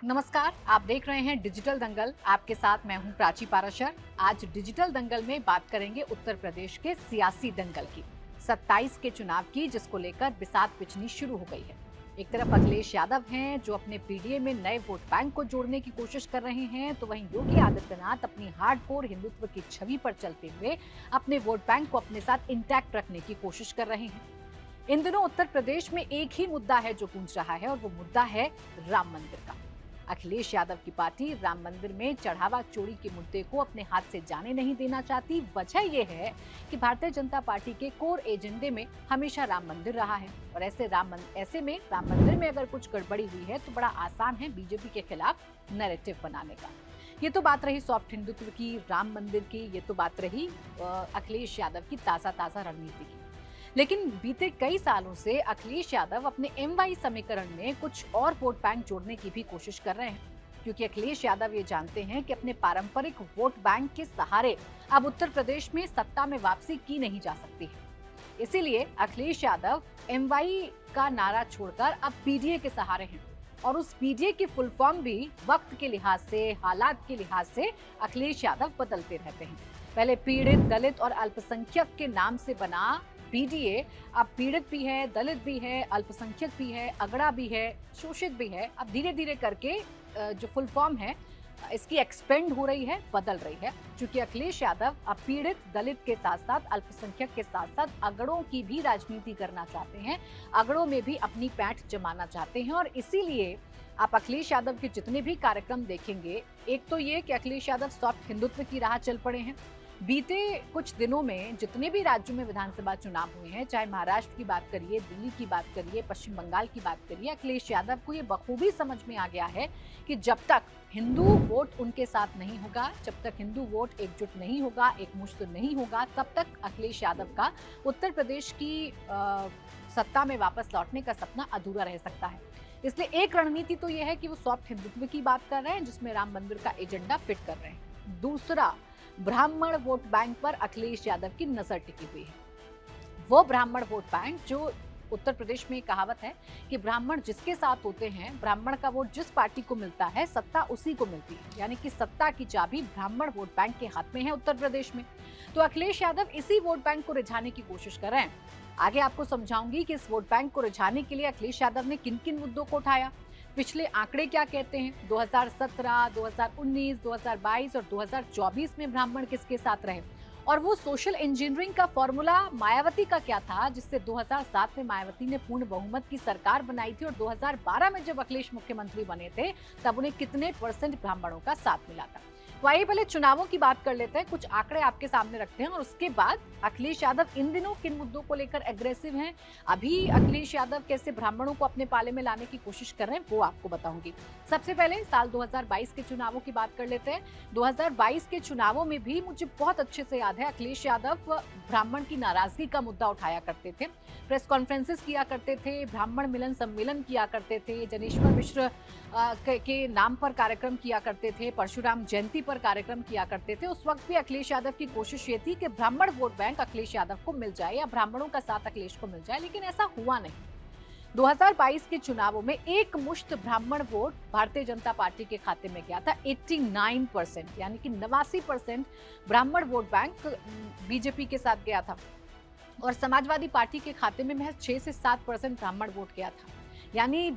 नमस्कार, आप देख रहे हैं डिजिटल दंगल। आपके साथ मैं हूं प्राची पाराशर। आज डिजिटल दंगल में बात करेंगे उत्तर प्रदेश के सियासी दंगल की, 27 के चुनाव की, जिसको लेकर बिसात पिचनी शुरू हो गई है। एक तरफ अखिलेश यादव हैं जो अपने पीडीए में नए वोट बैंक को जोड़ने की कोशिश कर रहे हैं, तो वहीं योगी आदित्यनाथ अपनी हार्डकोर हिंदुत्व की छवि पर चलते हुए अपने वोट बैंक को अपने साथ इंटैक्ट रखने की कोशिश कर रहे हैं। इन दिनों उत्तर प्रदेश में एक ही मुद्दा है जो गूंज रहा है, और वो मुद्दा है राम मंदिर का। अखिलेश यादव की पार्टी राम मंदिर में चढ़ावा चोरी के मुद्दे को अपने हाथ से जाने नहीं देना चाहती। वजह यह है कि भारतीय जनता पार्टी के कोर एजेंडे में हमेशा राम मंदिर रहा है, और ऐसे में राम मंदिर में अगर कुछ गड़बड़ी हुई है तो बड़ा आसान है बीजेपी के खिलाफ नैरेटिव बनाने का। ये तो बात रही सॉफ्ट हिंदुत्व की, राम मंदिर की। ये तो बात रही अखिलेश यादव की ताजा रणनीति की। लेकिन बीते कई सालों से अखिलेश यादव अपने एमवाई समीकरण में कुछ और वोट बैंक जोड़ने की भी कोशिश कर रहे हैं, क्योंकि अखिलेश यादव ये जानते हैं कि अपने पारंपरिक वोट बैंक के सहारे अब उत्तर प्रदेश में सत्ता में वापसी की नहीं जा सकती है। इसीलिए अखिलेश यादव एमवाई का नारा छोड़कर अब पीडीए के सहारे हैं, और उस पीडीए की फुल फॉर्म भी वक्त के लिहाज से, हालात के लिहाज से अखिलेश यादव बदलते रहते हैं। पहले पीड़ित, दलित और अल्पसंख्यक के नाम से बना पीडीए अब पीड़ित भी है, दलित भी है, अल्पसंख्यक भी है, अगड़ा भी है, शोषित भी है। अब धीरे धीरे करके जो फुल फॉर्म है इसकी एक्सपेंड हो रही है, बदल रही है, क्योंकि अखिलेश यादव अब पीड़ित, दलित के साथ साथ अल्पसंख्यक के साथ साथ अगड़ों की भी राजनीति करना चाहते हैं, अगड़ों में भी अपनी पैठ जमाना चाहते हैं। और इसीलिए आप अखिलेश यादव के जितने भी कार्यक्रम देखेंगे, एक तो ये कि अखिलेश यादव सॉफ्ट हिंदुत्व की राह चल पड़े हैं। बीते कुछ दिनों में जितने भी राज्यों में विधानसभा चुनाव हुए हैं, चाहे महाराष्ट्र की बात करिए, दिल्ली की बात करिए, पश्चिम बंगाल की बात करिए, अखिलेश यादव को ये बखूबी समझ में आ गया है कि जब तक हिंदू वोट उनके साथ नहीं होगा, जब तक हिंदू वोट एकजुट नहीं होगा, एकमुश्त नहीं होगा, तब तक अखिलेश यादव का उत्तर प्रदेश की सत्ता में वापस लौटने का सपना अधूरा रह सकता है। इसलिए एक रणनीति तो यह है कि वो सॉफ्ट हिंदुत्व की बात कर रहे हैं, जिसमें राम मंदिर का एजेंडा फिट कर रहे हैं। दूसरा, ब्राह्मण वोट बैंक पर अखिलेश यादव की नजर टिकी हुई है। वो ब्राह्मण वोट बैंक जो उत्तर प्रदेश में कहावत है कि ब्राह्मण जिसके साथ होते हैं, ब्राह्मण का वोट जिस पार्टी को मिलता है, सत्ता उसी को मिलती है। यानी कि सत्ता की चाबी ब्राह्मण वोट बैंक के हाथ में है उत्तर प्रदेश में। तो अखिलेश यादव इसी वोट बैंक को रिझाने की कोशिश कर रहे हैं। आगे आपको समझाऊंगी कि इस वोट बैंक को रिझाने के लिए अखिलेश यादव ने किन किन मुद्दों को उठाया, पिछले आंकड़े क्या कहते हैं, 2017, 2019, 2022 और 2024 में ब्राह्मण किसके साथ रहे, और वो सोशल इंजीनियरिंग का फॉर्मूला मायावती का क्या था, जिससे 2007 में मायावती ने पूर्ण बहुमत की सरकार बनाई थी, और 2012 में जब अखिलेश मुख्यमंत्री बने थे तब उन्हें कितने % ब्राह्मणों का साथ मिला था। तो आइए पहले चुनावों की बात कर लेते हैं, कुछ आंकड़े आपके सामने रखते हैं, और उसके बाद अखिलेश यादव इन दिनों किन मुद्दों को लेकर एग्रेसिव हैं, अभी अखिलेश यादव कैसे ब्राह्मणों को अपने पाले में लाने की कोशिश कर रहे हैं, वो आपको बताऊंगी। सबसे पहले साल 2022 के चुनावों की बात कर लेते हैं। 2022 के चुनावों में भी मुझे बहुत अच्छे से याद है, अखिलेश यादव ब्राह्मण की नाराजगी का मुद्दा उठाया करते थे, प्रेस कॉन्फ्रेंसेस किया करते थे, ब्राह्मण मिलन सम्मेलन किया करते थे, जनेश्वर मिश्र के नाम पर कार्यक्रम किया करते थे, परशुराम जयंती पर कार्यक्रम किया करते थे। उस वक्त भी अखिलेश यादव की कोशिश ये थी कि ब्राह्मण वोट बैंक अखिलेश यादव को मिल जाए, या ब्राह्मणों का साथ अखिलेश को मिल जाए, लेकिन ऐसा हुआ नहीं। 2022 के चुनावों में एक मुश्त ब्राह्मण वोट भारतीय जनता पार्टी के खाते में गया था, 89%, यानी कि 89% ब्राह्मण वोट बैंक बीजेपी के साथ गया था, और समाजवादी पार्टी के खाते में महज 6 से 7% ब्राह्मण वोट गया था। यानी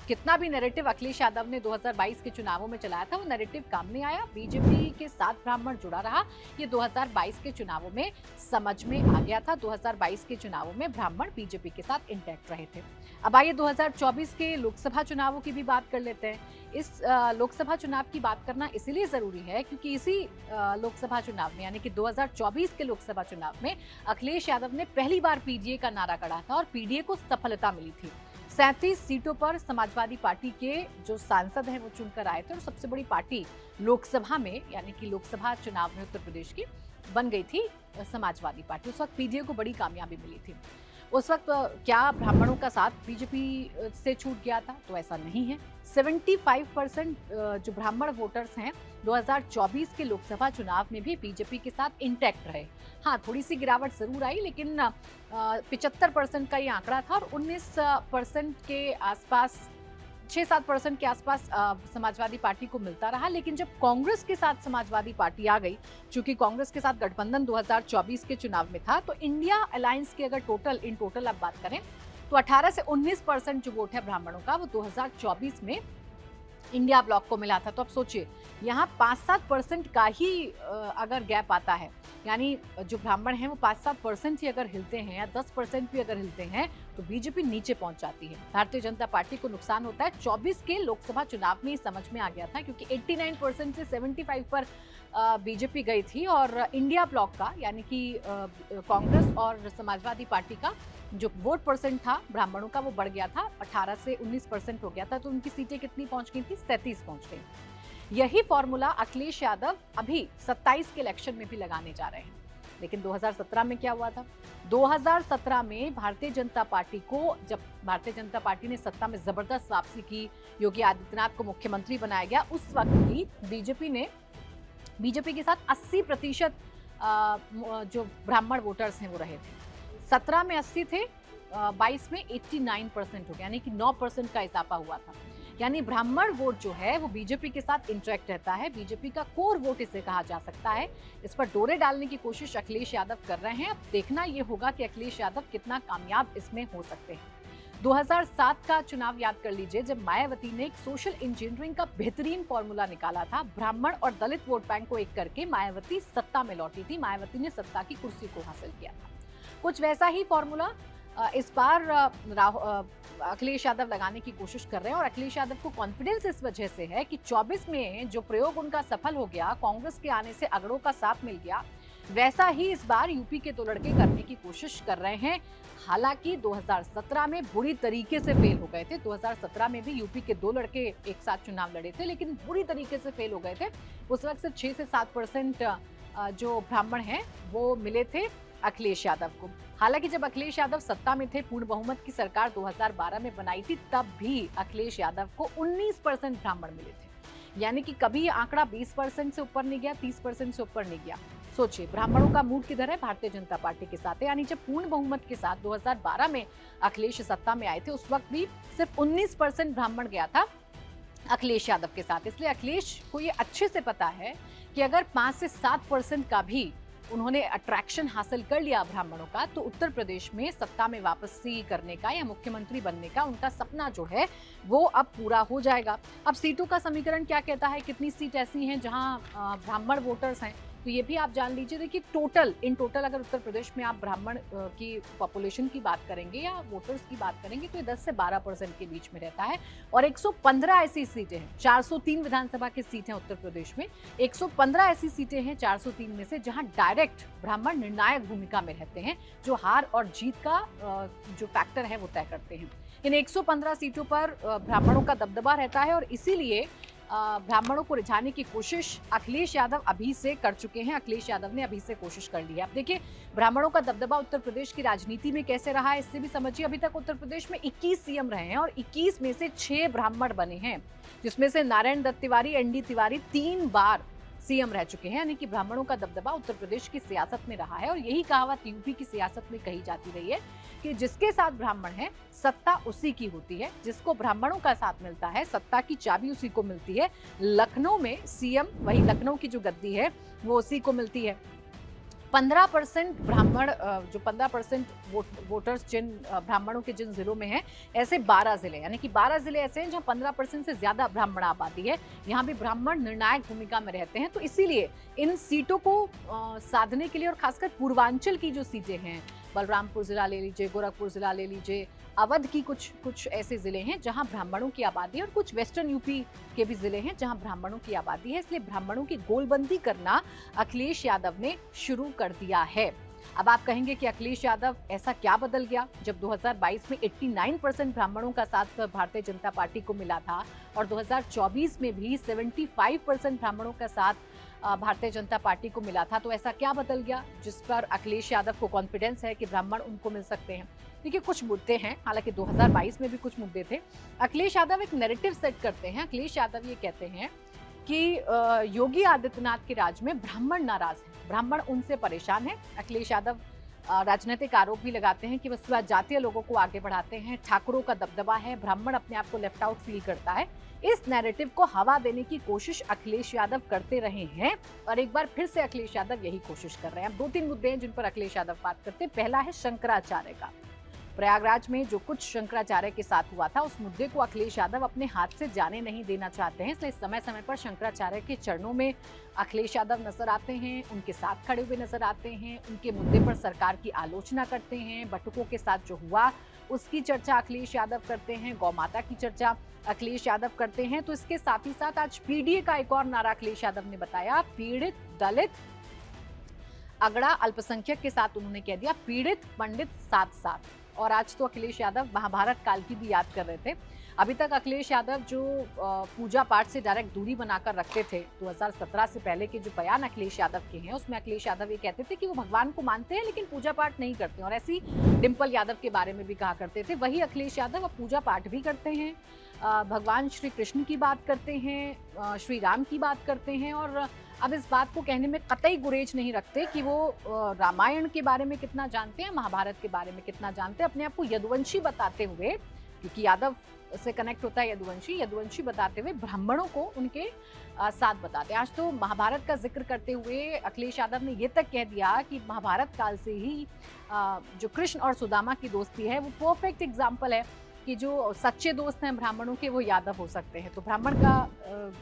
कितना भी नैरेटिव अखिलेश यादव ने 2022 के चुनावों में चलाया था, वो नैरेटिव काम नहीं आया। बीजेपी के साथ ब्राह्मण जुड़ा रहा, ये 2022 के चुनावों में समझ में आ गया था। 2022 के चुनावों में ब्राह्मण बीजेपी के साथ इंटैक्ट रहे थे। अब आइए 2024 के लोकसभा चुनावों की भी बात कर लेते हैं। इस लोकसभा चुनाव की बात करना इसीलिए जरूरी है क्योंकि इसी लोकसभा चुनाव में, यानी कि 2024 के लोकसभा चुनाव में अखिलेश यादव ने पहली बार पीडीए का नारा गढ़ा था, और पीडीए को सफलता मिली थी। 37 सीटों पर समाजवादी पार्टी के जो सांसद हैं वो चुनकर आए थे, और सबसे बड़ी पार्टी लोकसभा में, यानी कि लोकसभा चुनाव में उत्तर प्रदेश की बन गई थी समाजवादी पार्टी। उस वक्त पीडीए को बड़ी कामयाबी मिली थी। उस वक्त क्या ब्राह्मणों का साथ बीजेपी से छूट गया था? तो ऐसा नहीं है। 75% जो ब्राह्मण वोटर्स हैं 2024 के लोकसभा चुनाव में भी बीजेपी के साथ इंटैक्ट रहे। हाँ, थोड़ी सी गिरावट जरूर आई, लेकिन 75% का ये आंकड़ा था, और 19% के आसपास 6-7% के आसपास समाजवादी पार्टी को मिलता रहा। लेकिन जब कांग्रेस के साथ समाजवादी पार्टी आ गई, चूंकि कांग्रेस के साथ गठबंधन 2024 के चुनाव में था, तो इंडिया अलायंस की अगर इन टोटल आप बात करें तो 18 से 19% जो वोट है ब्राह्मणों का, वो 2024 में इंडिया ब्लॉक को मिला था। तो अब सोचिए, यहाँ 5-7% का ही अगर गैप आता है, यानी जो ब्राह्मण हैं वो 5-7% ही अगर हिलते हैं या 10% भी अगर हिलते हैं, तो बीजेपी नीचे पहुंच जाती है। भारतीय जनता पार्टी को नुकसान होता है। 24 के लोकसभा चुनाव में समझ में आ गया था, क्योंकि 89% से 75 पर बीजेपी गई थी, और इंडिया ब्लॉक का यानी कि कांग्रेस और समाजवादी पार्टी का जो वोट परसेंट था ब्राह्मणों का, वो बढ़ गया था, 18 से 19% हो गया था। तो उनकी सीटें कितनी पहुंच गई थी? 37 पहुंच गई। यही फॉर्मूला अखिलेश यादव अभी 27 के इलेक्शन में भी लगाने जा रहे हैं। लेकिन 2017 में क्या हुआ था? 2017 में भारतीय जनता पार्टी को, जब भारतीय जनता पार्टी ने सत्ता में जबरदस्त वापसी की, योगी आदित्यनाथ को मुख्यमंत्री बनाया गया, उस वक्त भी बीजेपी के साथ 80% जो ब्राह्मण वोटर्स हैं वो रहे थे। 17 में 80 थे, 22 में 89% हो गया, यानी कि 9% का इजाफा हुआ था। यानी ब्राह्मण वोट जो है वो बीजेपी के साथ इंटरेक्ट रहता है, बीजेपी का कोर वोट इसे कहा जा सकता है। इस पर डोरे डालने की कोशिश अखिलेश यादव कर रहे हैं। अब देखना ये होगा कि अखिलेश यादव कितना कामयाब इसमें हो सकते हैं। 2007 का चुनाव याद कर लीजिए, जब मायावती ने एक सोशल इंजीनियरिंग का बेहतरीन फॉर्मूला निकाला था। ब्राह्मण और दलित वोट बैंक को एक करके मायावती सत्ता में लौटी थी, मायावती ने सत्ता की कुर्सी को हासिल किया था। कुछ वैसा ही फॉर्मूला इस बार अखिलेश यादव लगाने की कोशिश कर रहे हैं, और अखिलेश यादव को कॉन्फिडेंस इस वजह से है कि 24 में जो प्रयोग उनका सफल हो गया, कांग्रेस के आने से अगड़ों का साथ मिल गया, वैसा ही इस बार यूपी के दो लड़के करने की कोशिश कर रहे हैं। हालांकि 2017 में बुरी तरीके से फेल हो गए थे। 2017 में भी यूपी के दो लड़के एक साथ चुनाव लड़े थे, लेकिन बुरी तरीके से फेल हो गए थे। उस वक्त सिर्फ 6 से 7% जो ब्राह्मण हैं वो मिले थे अखिलेश यादव को। हालांकि जब अखिलेश यादव सत्ता में थे, पूर्ण बहुमत की सरकार 2012 में बनाई थी, तब भी अखिलेश यादव को 19% ब्राह्मण मिले थे। यानी कि कभी आंकड़ा 20% से ऊपर नहीं गया, 30% से ऊपर नहीं गया। सोचिए ब्राह्मणों का मूड किधर है? भारतीय जनता पार्टी के साथ है। यानी जब पूर्ण बहुमत के साथ 2012 में अखिलेश सत्ता में आए थे, उस वक्त भी सिर्फ 19% ब्राह्मण गया था अखिलेश यादव के साथ। इसलिए अखिलेश को ये अच्छे से पता है कि अगर 5 से 7% का भी उन्होंने अट्रैक्शन हासिल कर लिया ब्राह्मणों का, तो उत्तर प्रदेश में सत्ता में वापसी करने का या मुख्यमंत्री बनने का उनका सपना जो है वो अब पूरा हो जाएगा। अब सीटों का समीकरण क्या कहता है? कितनी सीट ऐसी हैं जहां ब्राह्मण वोटर्स हैं, तो ये भी आप जान लीजिए। देखिए इन टोटल अगर उत्तर प्रदेश में आप ब्राह्मण की पॉपुलेशन की बात करेंगे या वोटर्स की बात करेंगे, तो ये 10 से 12% के बीच में रहता है। और 115 ऐसी सीटें हैं, 403 विधानसभा की सीटें उत्तर प्रदेश में, 115 ऐसी सीटें हैं 403 में से जहां डायरेक्ट ब्राह्मण निर्णायक भूमिका में रहते हैं, जो हार और जीत का जो फैक्टर है वो तय करते हैं। इन 115 सीटों पर ब्राह्मणों का दबदबा रहता है, और इसीलिए ब्राह्मणों को रिझाने की कोशिश अखिलेश यादव अभी से कर चुके हैं। अखिलेश यादव ने अभी से कोशिश कर ली है। अब देखिए ब्राह्मणों का दबदबा उत्तर प्रदेश की राजनीति में कैसे रहा है, इससे भी समझिए। अभी तक उत्तर प्रदेश में 21 सीएम रहे हैं, और 21 में से 6 ब्राह्मण बने हैं, जिसमें से नारायण दत्त तिवारी, एनडी तिवारी 3 बार सीएम रह चुके हैं। यानी कि ब्राह्मणों का दबदबा उत्तर प्रदेश की सियासत में रहा है। और यही कहावत यूपी की सियासत में कही जाती रही है कि जिसके साथ ब्राह्मण है, सत्ता उसी की होती है। जिसको ब्राह्मणों का साथ मिलता है, सत्ता की चाबी उसी को मिलती है। लखनऊ में सीएम, वही लखनऊ की जो गद्दी है वो उसी को मिलती है। 15% ब्राह्मण, जो 15% वोटर्स जिन ब्राह्मणों के जिन जिलों में हैं, ऐसे 12 जिले, यानी कि 12 जिले ऐसे हैं जहां 15% से ज्यादा ब्राह्मण आबादी है। यहाँ भी ब्राह्मण निर्णायक भूमिका में रहते हैं। तो इसीलिए इन सीटों को साधने के लिए, और खासकर पूर्वांचल की जो सीटें हैं, बलरामपुर जिला ले लीजिए, गोरखपुर जिला ले लीजिए, अवध की कुछ ऐसे जिले हैं जहां ब्राह्मणों की आबादी है, और कुछ वेस्टर्न यूपी के भी जिले हैं जहां ब्राह्मणों की आबादी है। इसलिए ब्राह्मणों की गोलबंदी करना अखिलेश यादव ने शुरू कर दिया है। अब आप कहेंगे कि अखिलेश यादव, ऐसा क्या बदल गया जब 2022 में 89% ब्राह्मणों का साथ भारतीय जनता पार्टी को मिला था, और 2024 में भी 75% ब्राह्मणों का साथ भारतीय जनता पार्टी को मिला था। तो ऐसा क्या बदल गया जिस पर अखिलेश यादव को कॉन्फिडेंस है कि ब्राह्मण उनको मिल सकते हैं? देखिए कुछ मुद्दे हैं, हालांकि 2022 में भी कुछ मुद्दे थे। अखिलेश यादव एक नैरेटिव सेट करते हैं। अखिलेश यादव ये कहते हैं कि योगी आदित्यनाथ के राज में ब्राह्मण नाराज हैं, ब्राह्मण उनसे परेशान है। अखिलेश यादव राजनीतिक आरोप भी लगाते हैं कि वह जातीय लोगों को आगे बढ़ाते हैं, ठाकुरों का दबदबा है, ब्राह्मण अपने आप को लेफ्ट आउट फील करता है। इस नैरेटिव को हवा देने की कोशिश अखिलेश यादव करते रहे हैं और एक बार फिर से अखिलेश यादव यही कोशिश कर रहे हैं। अब 2-3 मुद्दे हैं जिन पर अखिलेश यादव बात करते हैं। पहला है शंकराचार्य का। प्रयागराज में जो कुछ शंकराचार्य के साथ हुआ था, उस मुद्दे को अखिलेश यादव अपने हाथ से जाने नहीं देना चाहते हैं, इसलिए समय समय पर शंकराचार्य के चरणों में अखिलेश यादव नजर आते हैं, उनके साथ खड़े हुए नजर आते हैं, उनके मुद्दे पर सरकार की आलोचना करते हैं। बटुकों के साथ जो हुआ उसकी चर्चा अखिलेश यादव करते हैं, गौ माता की चर्चा अखिलेश यादव करते हैं। तो इसके साथ ही साथ आज पीडीए का एक और नारा अखिलेश यादव ने बताया, पीड़ित, दलित, अगड़ा, अल्पसंख्यक के साथ उन्होंने कह दिया पीड़ित, पंडित साथ साथ। और आज तो अखिलेश यादव महाभारत काल की भी याद कर रहे थे। अभी तक अखिलेश यादव जो पूजा पाठ से डायरेक्ट दूरी बनाकर रखते थे, 2017 से पहले के जो बयान अखिलेश यादव के हैं, उसमें अखिलेश यादव ये कहते थे कि वो भगवान को मानते हैं लेकिन पूजा पाठ नहीं करते, और ऐसी डिंपल यादव के बारे में भी कहा करते थे। वही अखिलेश यादव अब पूजा पाठ भी करते हैं, भगवान श्री कृष्ण की बात करते हैं, श्री राम की बात करते हैं, और अब इस बात को कहने में कतई गुरेज नहीं रखते कि वो रामायण के बारे में कितना जानते हैं, महाभारत के बारे में कितना जानते हैं, अपने आप को यदुवंशी बताते हुए, क्योंकि यादव से कनेक्ट होता है यदुवंशी बताते हुए ब्राह्मणों को उनके साथ बताते हैं। आज तो महाभारत का जिक्र करते हुए अखिलेश यादव ने ये तक कह दिया कि महाभारत काल से ही जो कृष्ण और सुदामा की दोस्ती है वो परफेक्ट एग्जाम्पल है कि जो सच्चे दोस्त हैं ब्राह्मणों के वो यादव हो सकते हैं। तो ब्राह्मण का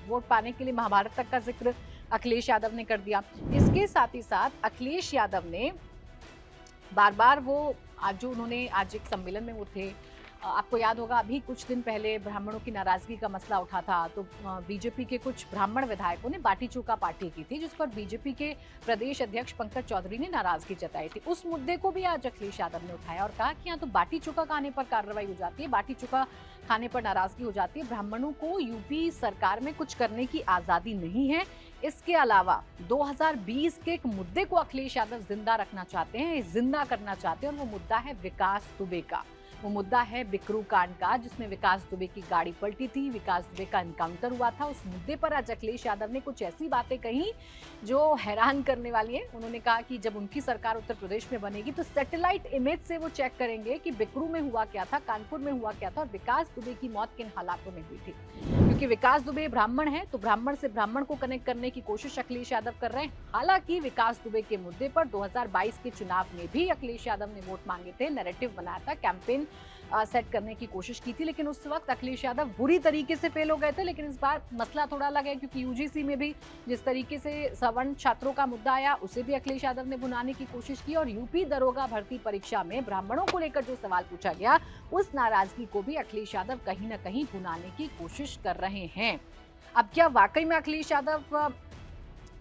वोट पाने के लिए महाभारत तक का जिक्र अखिलेश यादव ने कर दिया। इसके साथ ही साथ अखिलेश यादव ने बार बार वो आज जो उन्होंने आज एक सम्मेलन में वो थे, आपको याद होगा अभी कुछ दिन पहले ब्राह्मणों की नाराजगी का मसला उठा था, तो बीजेपी के कुछ ब्राह्मण विधायकों ने बाटी चोखा पार्टी की थी, जिस पर बीजेपी के प्रदेश अध्यक्ष पंकज चौधरी ने नाराजगी जताई थी। उस मुद्दे को भी आज अखिलेश यादव ने उठाया और कहा कि यहाँ तो बाटी चोखा खाने पर कार्रवाई हो जाती है, बाटी चोखा खाने पर नाराजगी हो जाती है, ब्राह्मणों को यूपी सरकार में कुछ करने की आजादी नहीं है। इसके अलावा 2020 के एक मुद्दे को अखिलेश यादव जिंदा रखना चाहते हैं, जिंदा करना चाहते हैं, और वो मुद्दा है विकास दुबे का। वो मुद्दा है बिकरू कांड का, जिसमें विकास दुबे की गाड़ी पलटी थी, विकास दुबे का एनकाउंटर हुआ था। उस मुद्दे पर आज अखिलेश यादव ने कुछ ऐसी बातें कही जो हैरान करने वाली है। उन्होंने कहा कि जब उनकी सरकार उत्तर प्रदेश में बनेगी तो सैटेलाइट इमेज से वो चेक करेंगे कि बिकरू में हुआ क्या था, कानपुर में हुआ क्या था, और विकास दुबे की मौत किन हालातों में हुई थी। क्योंकि विकास दुबे ब्राह्मण है, तो ब्राह्मण से ब्राह्मण को कनेक्ट करने की कोशिश अखिलेश यादव कर रहे हैं। हालांकि विकास दुबे के मुद्दे पर 2022 के चुनाव में भी अखिलेश यादव ने वोट मांगे थे, नैरेटिव बनाया था, कैंपेन सेट करने की कोशिश की थी, लेकिन उस वक्त अखिलेश यादव बुरी तरीके से फेल हो गए थे। लेकिन इस बार मसला थोड़ा अलग है, क्योंकि यूजीसी में भी जिस तरीके से सवर्ण छात्रों का मुद्दा आया, उसे भी अखिलेश यादव ने भुनाने की कोशिश की, और यूपी दरोगा भर्ती परीक्षा में ब्राह्मणों को लेकर जो सवाल पूछा गया, उस नाराजगी को भी अखिलेश यादव कहीं न कहीं भुनाने की कोशिश कर रहे हैं। अब क्या वाकई में अखिलेश यादव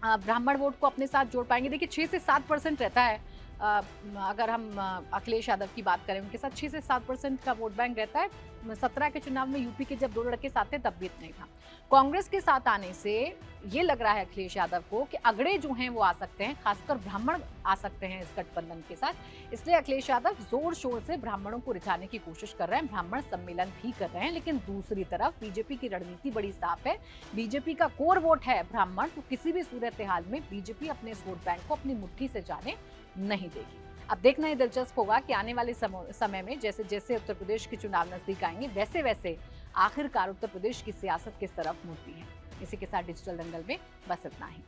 ब्राह्मण वोट को अपने साथ जोड़ पाएंगे? देखिए 6 से 7% रहता है, अगर हम अखिलेश यादव की बात करें, उनके साथ 6 से 7% का वोट बैंक रहता है। 17 के चुनाव में यूपी के जब 2 लड़के साथ थे तब भी इतना ही था। कांग्रेस के साथ आने से ये लग रहा है अखिलेश यादव को कि अगड़े जो हैं वो आ सकते हैं, खासकर ब्राह्मण आ सकते हैं इस गठबंधन के साथ। इसलिए अखिलेश यादव जोर शोर से ब्राह्मणों को रिझाने की कोशिश कर रहे हैं, ब्राह्मण सम्मेलन भी कर रहे हैं। लेकिन दूसरी तरफ बीजेपी की रणनीति बड़ी साफ है, बीजेपी का कोर वोट है ब्राह्मण, तो किसी भी सूरत हाल में बीजेपी अपने इस वोट बैंक को अपनी मुट्ठी से जाने नहीं देगी। अब देखना ही दिलचस्प होगा कि आने वाले समय में जैसे जैसे उत्तर प्रदेश के चुनाव नजदीक आएंगे, वैसे वैसे आखिरकार उत्तर प्रदेश की सियासत किस तरफ मुड़ती है। इसी के साथ डिजिटल दंगल में बस इतना ही।